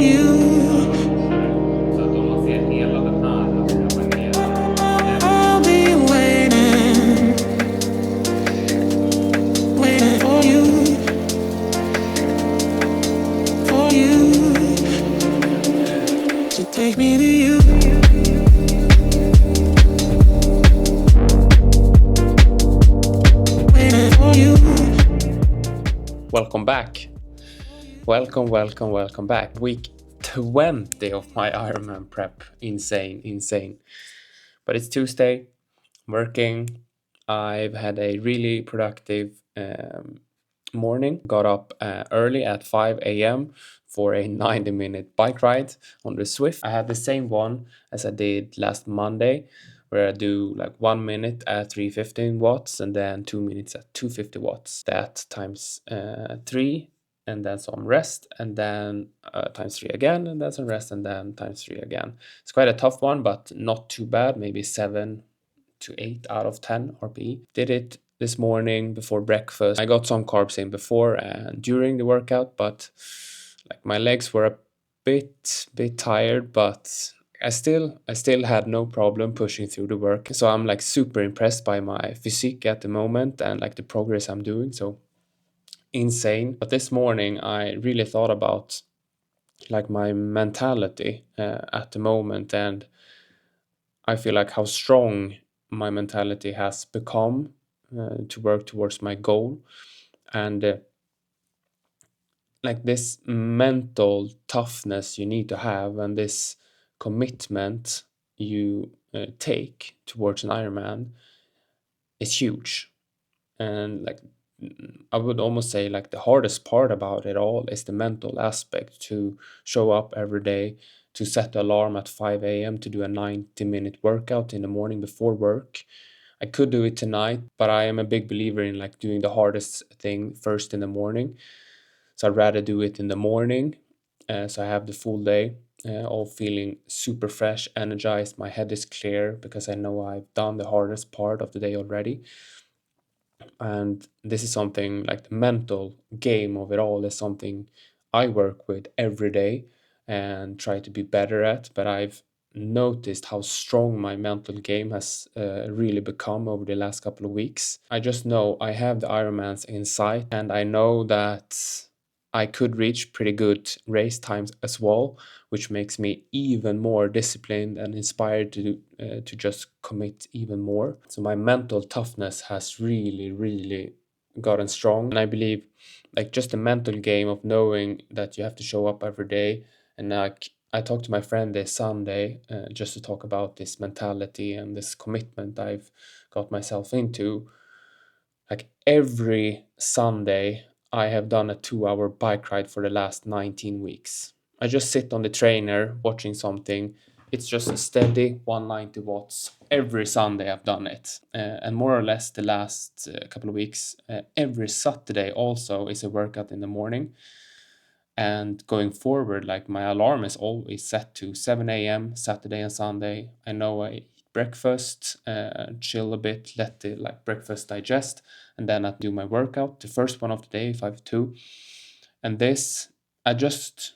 you. Så att om man ser hela den här, alltså den paketet, I'll be waiting, waiting for you to take me to you. Waiting for you. welcome back. Welcome back. Week 20 of my Ironman prep. Insane. But it's Tuesday, working. I've had a really productive morning. Got up early at 5 a.m. for a 90-minute bike ride on the Swift. I had the same one as I did last Monday, where I do like 1 minute at 315 watts and then 2 minutes at 250 watts. That times 3, and then some rest, and then times 3 again, and then some rest, and then times 3 again. It's quite a tough one, but not too bad. Maybe 7 to 8 out of 10 RPE. Did it this morning before breakfast. I got some carbs in before and during the workout, but like my legs were a bit tired, but I still had no problem pushing through the work. So I'm like super impressed by my physique at the moment and like the progress I'm doing. So insane. But this morning I really thought about like my mentality at the moment, and I feel like how strong my mentality has become to work towards my goal. And like this mental toughness you need to have, and this commitment you take towards an Ironman is huge. And like I would almost say like the hardest part about it all is the mental aspect, to show up every day, to set the alarm at 5 a.m. to do a 90-minute workout in the morning before work. I could do it tonight, but I am a big believer in like doing the hardest thing first in the morning. So I'd rather do it in the morning, so I have the full day, all feeling super fresh, energized. My head is clear because I know I've done the hardest part of the day already. And this is something like the mental game of it all is something I work with every day and try to be better at. But I've noticed how strong my mental game has really become over the last couple of weeks. I just know I have the Ironmans in sight, and I know that I could reach pretty good race times as well, which makes me even more disciplined and inspired to just commit even more. So my mental toughness has really gotten strong, and I believe like just the mental game of knowing that you have to show up every day. And like I talked to my friend this Sunday just to talk about this mentality and this commitment I've got myself into. Like every Sunday, I have done a 2-hour bike ride for the last 19 weeks. I just sit on the trainer watching something. It's just a steady 190 watts. Every Sunday I've done it. And more or less the last couple of weeks, every Saturday also is a workout in the morning. And going forward, like my alarm is always set to 7 a.m. Saturday and Sunday. I know I eat breakfast, chill a bit, let the like breakfast digest, and then I do my workout, the first one of the day if I have to. And this, I just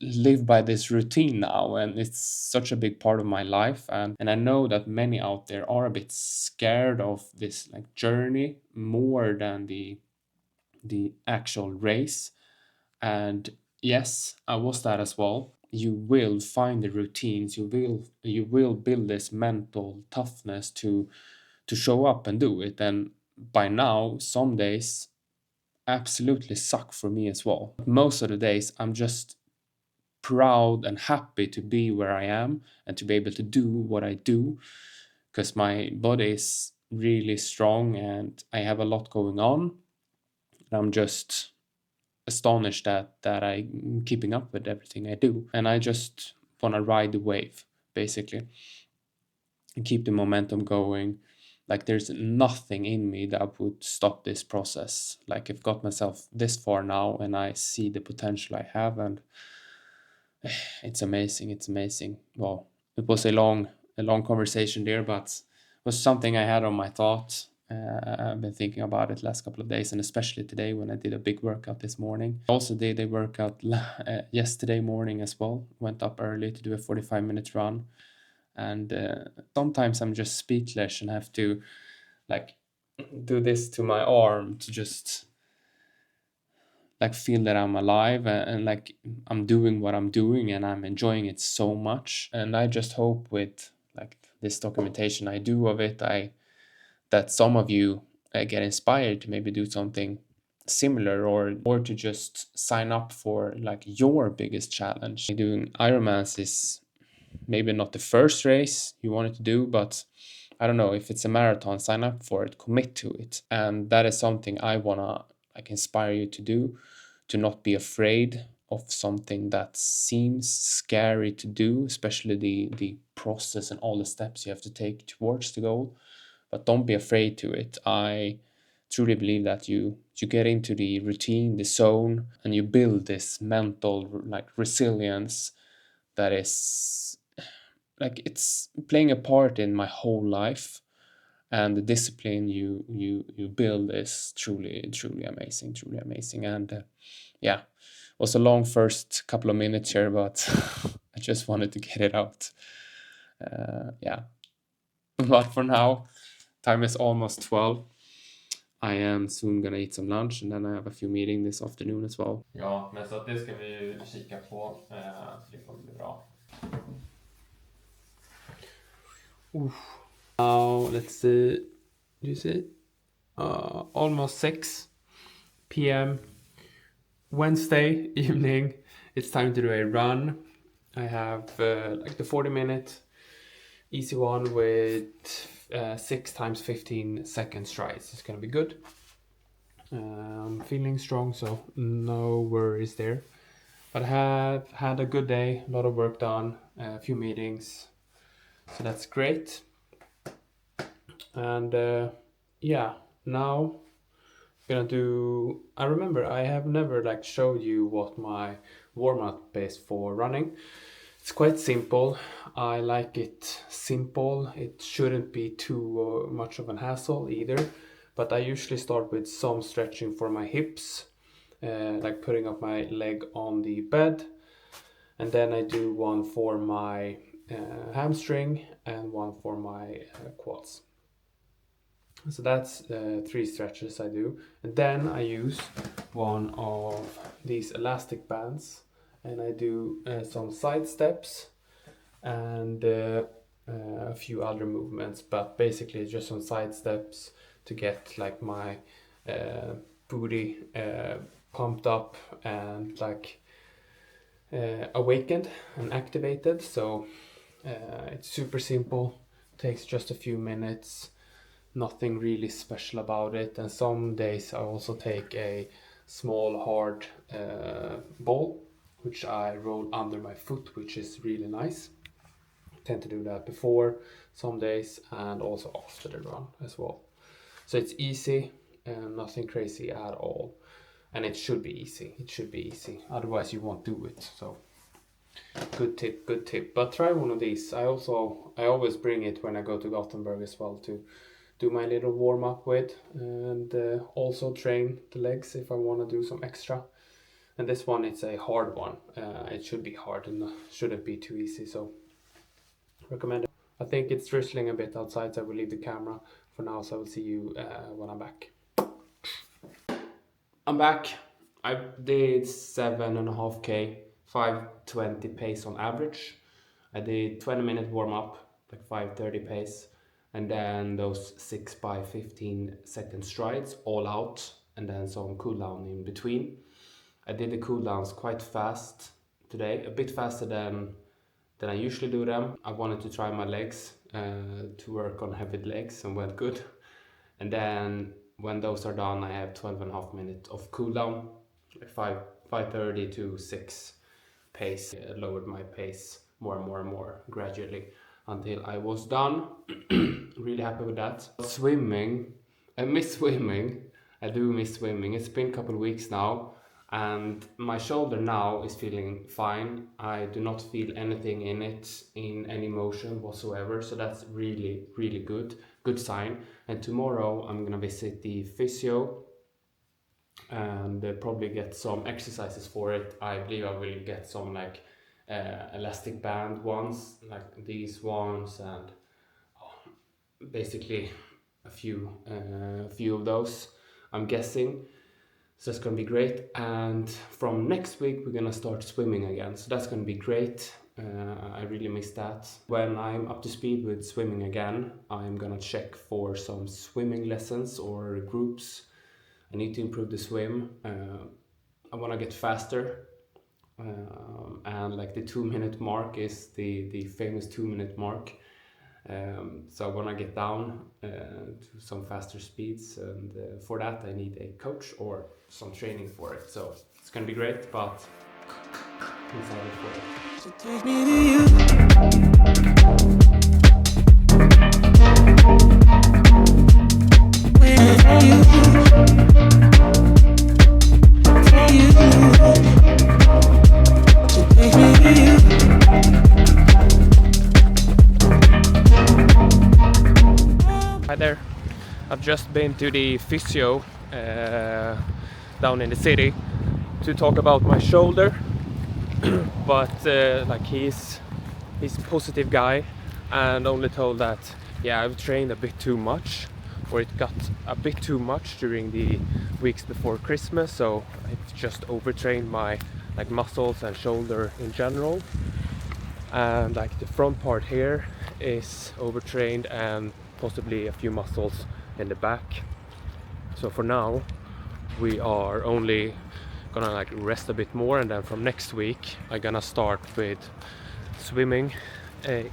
live by this routine now, and it's such a big part of my life. And I know that many out there are a bit scared of this like journey more than the actual race. And yes, I was that as well. You will find the routines, you will build this mental toughness to show up and do it. And by now some days absolutely suck for me as well. Most of the days I'm just proud and happy to be where I am and to be able to do what I do, because my body is really strong and I have a lot going on. I'm just astonished that I'm keeping up with everything I do. And I just want to ride the wave, basically, and keep the momentum going. Like there's nothing in me that would stop this process. Like I've got myself this far now and I see the potential I have, and it's amazing. It's amazing. Well, it was a long conversation there, but it was something I had on my thought. I've been thinking about it last couple of days, and especially today when I did a big workout this morning. I also did a workout yesterday morning as well. Went up early to do a 45-minute run, and sometimes I'm just speechless and have to like do this to my arm to just like feel that I'm alive, and like I'm doing what I'm doing and I'm enjoying it so much. And I just hope with like this documentation I do of it, that some of you get inspired to maybe do something similar, or to just sign up for like your biggest challenge. Doing Ironmans is maybe not the first race you wanted to do, but I don't know, if it's a marathon, sign up for it, commit to it. And that is something I wanna like inspire you to do, to not be afraid of something that seems scary to do, especially the process and all the steps you have to take towards the goal. But don't be afraid to it. I truly believe that you get into the routine, the zone, and you build this mental like resilience that is like it's playing a part in my whole life. And the discipline you build is truly amazing, truly amazing. And yeah, it was a long first couple of minutes here, but I just wanted to get it out. Yeah, but for now, time is almost 12. I am soon gonna eat some lunch, and then I have a few meetings this afternoon as well. Ja, men så att det ska vi ju kika på, så det kommer bli bra. Now, let's see. Do you see? Almost 6 p.m. Wednesday evening. It's time to do a run. I have like the 40-minute easy one with 6 times 15 second strides. It's gonna be good. I'm feeling strong, so no worries there. But I have had a good day, a lot of work done, a few meetings, so that's great. And yeah, now I'm gonna do. I remember I have never like showed you what my warm-up is for running. It's quite simple. I like it simple. It shouldn't be too much of an hassle either. But I usually start with some stretching for my hips, like putting up my leg on the bed. And then I do one for my hamstring and one for my quads. So that's 3 stretches I do. And then I use one of these elastic bands, and I do some side steps and a few other movements, but basically just some side steps to get like my booty pumped up and like awakened and activated. So it's super simple, takes just a few minutes, nothing really special about it. And some days I also take a small hard ball which I roll under my foot, which is really nice. I tend to do that before some days and also after the run as well. So it's easy and nothing crazy at all. And it should be easy. It should be easy. Otherwise you won't do it. So good tip, good tip. But try one of these. I always bring it when I go to Gothenburg as well to do my little warm up with, and also train the legs if I want to do some extra. And this one, it's a hard one. It should be hard and shouldn't be too easy. So recommend it. I think it's drizzling a bit outside, so I will leave the camera for now. So I will see you when I'm back. I'm back. I did 7.5K, 5:20 pace on average. I did 20-minute warm up, like 5:30 pace, and then those 6 by 15 second strides all out, and then some cool down in between. I did the cool downs quite fast today, a bit faster than I usually do them. I wanted to try my legs to work on heavy legs, and went good. And then when those are done, I have 12.5 minutes of cool down, like 5:30 to 6 pace. I lowered my pace more and more gradually until I was done. Really happy with that. Swimming, I miss swimming. I do miss swimming. It's been a couple of weeks now, and my shoulder now is feeling fine. I do not feel anything in it, in any motion whatsoever, so that's really good. good sign. And tomorrow I'm gonna visit the physio and probably get some exercises for it. I believe I will get some like elastic band ones, like these ones, and basically a few of those, I'm guessing. So that's gonna be great. And from next week we're gonna start swimming again. So that's gonna be great. I really miss that. When I'm up to speed with swimming again, I'm gonna check for some swimming lessons or groups. I need to improve the swim. I wanna get faster. And like the 2 minute mark is the famous 2 minute mark. So I want to get down to some faster speeds, and for that I need a coach or some training for it. So it's gonna be great, but I'm excited for it. So take me to you. Waiting for you. For you. So take me to you. Hi there. I've just been to the physio down in the city to talk about my shoulder, but like he's a positive guy and only told that yeah, I've trained a bit too much, or it got a bit too much during the weeks before Christmas, so I've just overtrained my like muscles and shoulder in general, and like the front part here is overtrained and possibly a few muscles in the back. So for now we are only gonna like rest a bit more, and then from next week I'm gonna start with swimming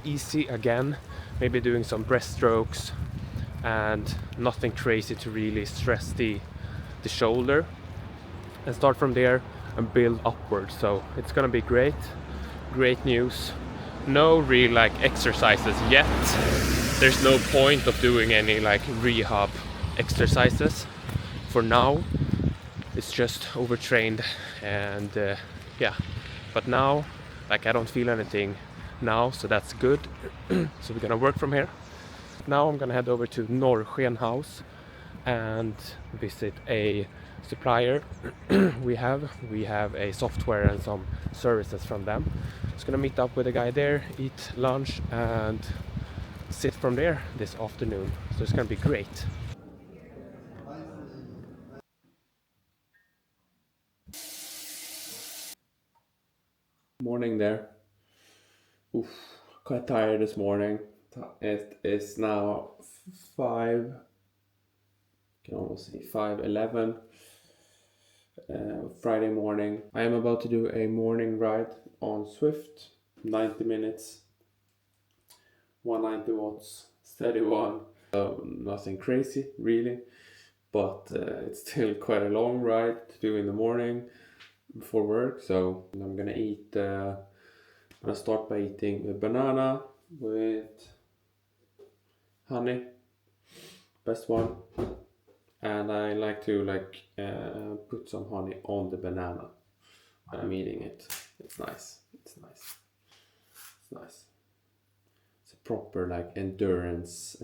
easy again, maybe doing some breaststrokes and nothing crazy to really stress the shoulder, and start from there and build upwards. So it's gonna be great news. No real like exercises yet. There's no point of doing any like rehab exercises for now. It's just overtrained, and yeah, but now like I don't feel anything now, so that's good. So we're gonna work from here. Now I'm gonna head over to Norrsken House and visit a supplier. we have a software and some services from them. Just gonna meet up with a guy there, eat lunch, and sit from there this afternoon. So it's gonna be great. Morning there. Oof, quite tired this morning. It is now 5, can almost say 5:11, Friday morning. I am about to do a morning ride on Swift, 90 minutes, 190 watts, steady one. So nothing crazy really, but it's still quite a long ride to do in the morning before work. So I'm gonna eat. I'm gonna start by eating a banana with honey, best one. And I like to put some honey on the banana when I'm eating it. It's nice. It's nice. It's a proper like endurance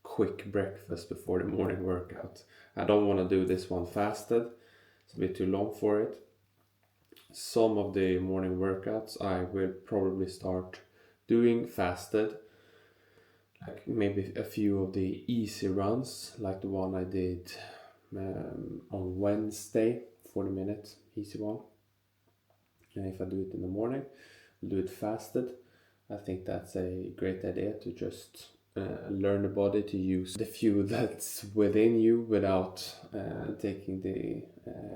quick breakfast before the morning workout. I don't want to do this one fasted. It's a bit too long for it. Some of the morning workouts I will probably start doing fasted, like maybe a few of the easy runs, like the one I did on Wednesday, 40 minutes, easy one. And if I do it in the morning, I'll do it fasted. I think that's a great idea to just learn the body to use the fuel that's within you without taking the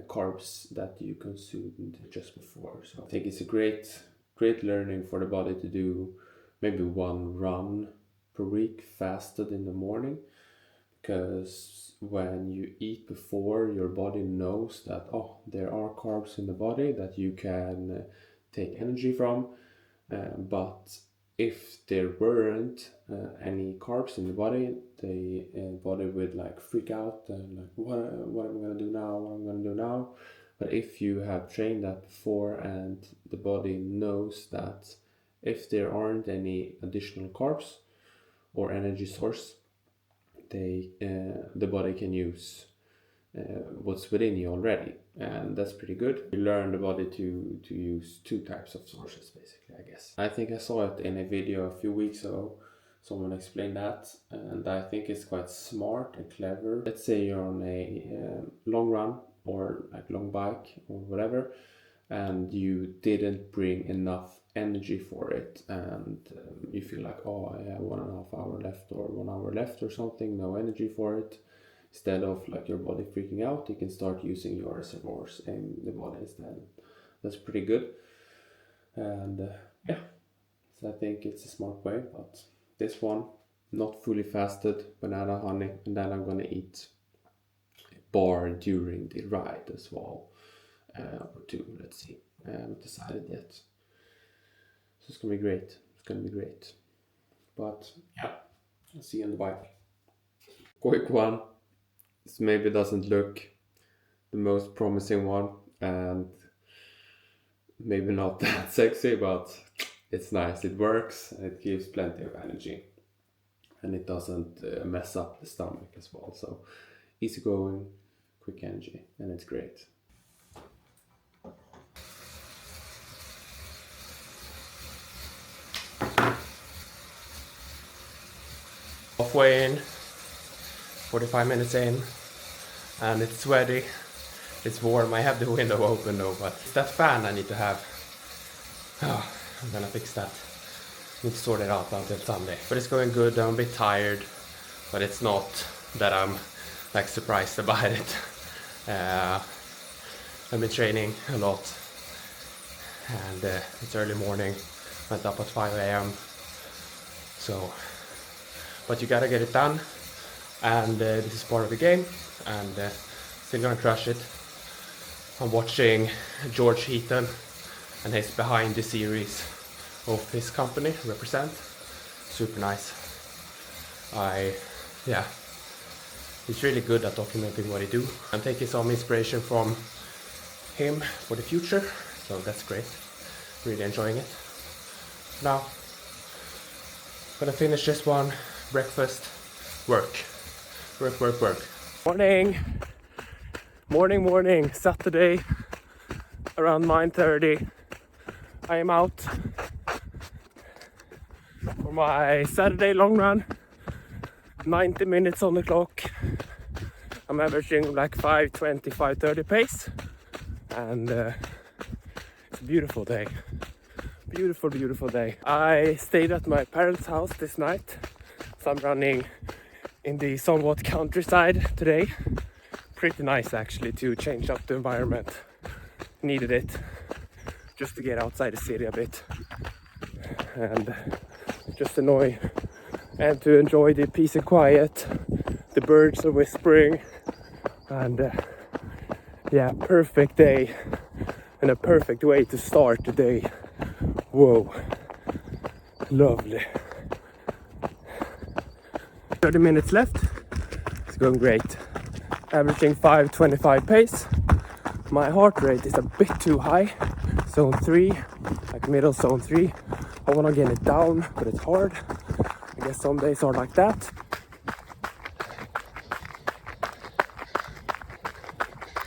carbs that you consumed just before. So I think it's a great learning for the body to do maybe one run per week fasted in the morning, because when you eat before, your body knows that there are carbs in the body that you can take energy from, but if there weren't any carbs in the body, the body would like freak out and like what am I gonna do now. But if you have trained that before and the body knows that if there aren't any additional carbs or energy source, the body can use what's within you already, and that's pretty good. You learn the body to use two types of sources, basically, I guess. I think I saw it in a video a few weeks ago. Someone explained that, and I think it's quite smart and clever. Let's say you're on a long run or like long bike or whatever, and you didn't bring enough energy for it, and you feel like, oh, I have 1.5 hour left or 1 hour left or something, no energy for it. Instead of like your body freaking out, you can start using your reservoirs in the body instead. That's pretty good. And yeah, so I think it's a smart way. But this one, not fully fasted, banana honey, and then I'm gonna eat a bar during the ride as well, or two. Let's see. I haven't decided yet. So it's gonna be great. It's gonna be great. But yeah, I'll see you on the bike. Quick one. This maybe doesn't look the most promising one, and maybe not that sexy, but it's nice. It works, and it gives plenty of energy, and it doesn't mess up the stomach as well. So easy going, quick energy, and it's great. Halfway in, 45 minutes in, and it's sweaty, it's warm. I have the window open though, but it's that fan I need to have. Oh, I'm gonna fix that. Need to sort it out until Sunday. But it's going good. I'm a bit tired, but it's not that I'm like surprised about it. I've been training a lot, and it's early morning. Went up at 5 a.m. So, but you gotta get it done, and this is part of the game, and still gonna crush it. I'm watching George Heaton, and he's behind the series of his company, Represent. Super nice. He's really good at documenting what he do. I'm taking some inspiration from him for the future, so that's great. Really enjoying it. Now, gonna finish this one. Breakfast, work. Morning, Saturday, around 9:30. I am out for my Saturday long run. 90 minutes on the clock. I'm averaging like 5:20, 5:30 pace, and it's a beautiful day. Beautiful day. I stayed at my parents' house this night, so I'm running in the somewhat countryside today. Pretty nice actually to change up the environment. Needed it just to get outside the city a bit and just annoy and to enjoy the peace and quiet. The birds are whispering, and yeah, perfect day and a perfect way to start the day. Whoa, lovely. 30 minutes left. It's going great. Averaging 5:25 pace. My heart rate is a bit too high. Zone 3, like middle zone 3. I want to get it down, but it's hard. I guess some days are like that.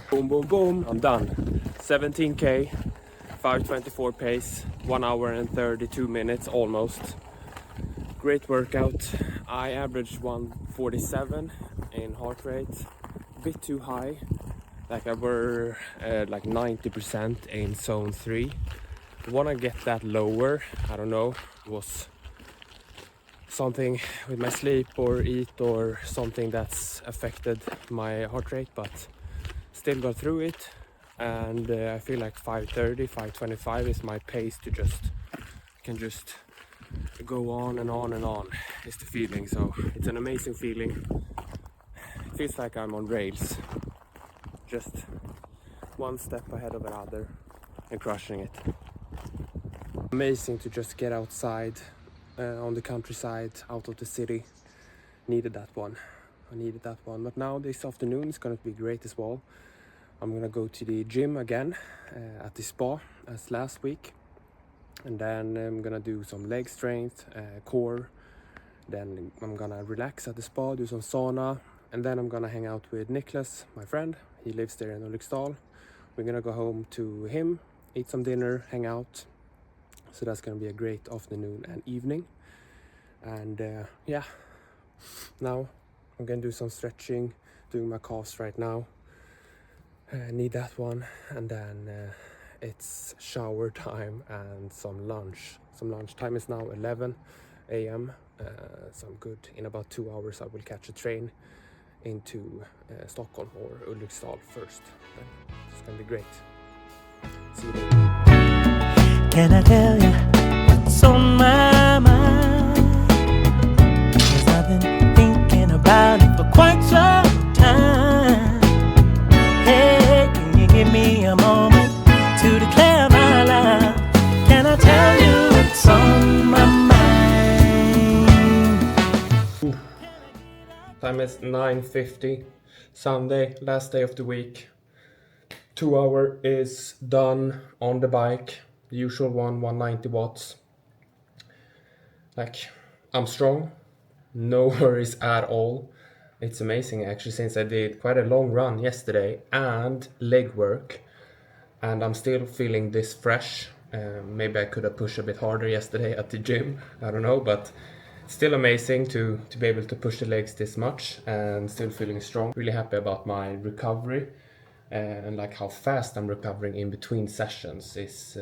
Boom. I'm done. 17k, 5:24 pace, 1 hour and 32 minutes almost. Great workout. I averaged 147 in heart rate. A bit too high. Like I were like 90% in zone 3. I want to get that lower. I don't know. It was something with my sleep or eat or something that's affected my heart rate, but still got through it. And I feel like 5:30, 5:25 is my pace to can just go on and on and on. It's the feeling. So it's an amazing feeling. It feels like I'm on rails, just one step ahead of another and crushing it. Amazing to just get outside on the countryside, out of the city. Needed that one. I needed that one. But now this afternoon is gonna be great as well. I'm gonna go to the gym again at the spa as last week, and then I'm gonna do some leg strength, core, Then I'm gonna relax at the spa, do some sauna, and then I'm gonna hang out with Niklas, my friend. He lives there in Ulriksdal. We're gonna go home to him, eat some dinner, hang out. So that's gonna be a great afternoon and evening. And yeah, now I'm gonna do some stretching, doing my calves right now. I need that one, and then it's shower time and some lunch. Some lunch time is now 11 a.m. So I'm good. In about 2 hours I will catch a train into Stockholm or Ulriksdal first. Then it's gonna be great. See you later. Can I tell you what's on my mind? 'Cause I've been thinking about it for quite some time. Hey, can you give me a moment to declare my love? Can I tell you what's on my mind? Time is 9:50, Sunday, last day of the week. 2 hour is done on the bike, the usual one, 190 watts. Like, I'm strong, no worries at all. It's amazing actually, since I did quite a long run yesterday and leg work, and I'm still feeling this fresh. Maybe I could have pushed a bit harder yesterday at the gym, I don't know, but still amazing to be able to push the legs this much and still feeling strong. Really happy about my recovery, and like how fast I'm recovering in between sessions is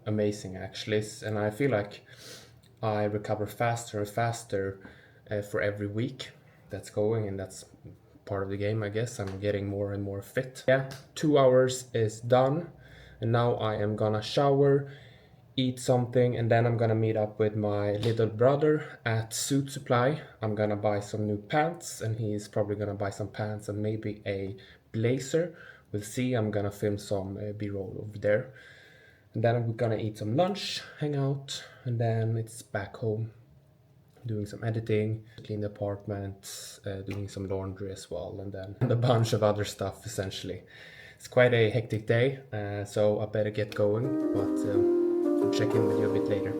amazing actually. And I feel like I recover faster and faster for every week that's going, and that's part of the game, I guess. I'm getting more and more fit. Yeah, 2 hours is done, and now I am gonna shower, eat something, and then I'm gonna meet up with my little brother at Suit Supply. I'm gonna buy some new pants, and he's probably gonna buy some pants and maybe a blazer. We'll see. I'm gonna film some b-roll over there, and then we're gonna eat some lunch, hang out, and then it's back home, doing some editing, clean the apartment, doing some laundry as well, and then a bunch of other stuff essentially. It's quite a hectic day, so I better get going, but I'll check in with you a bit later.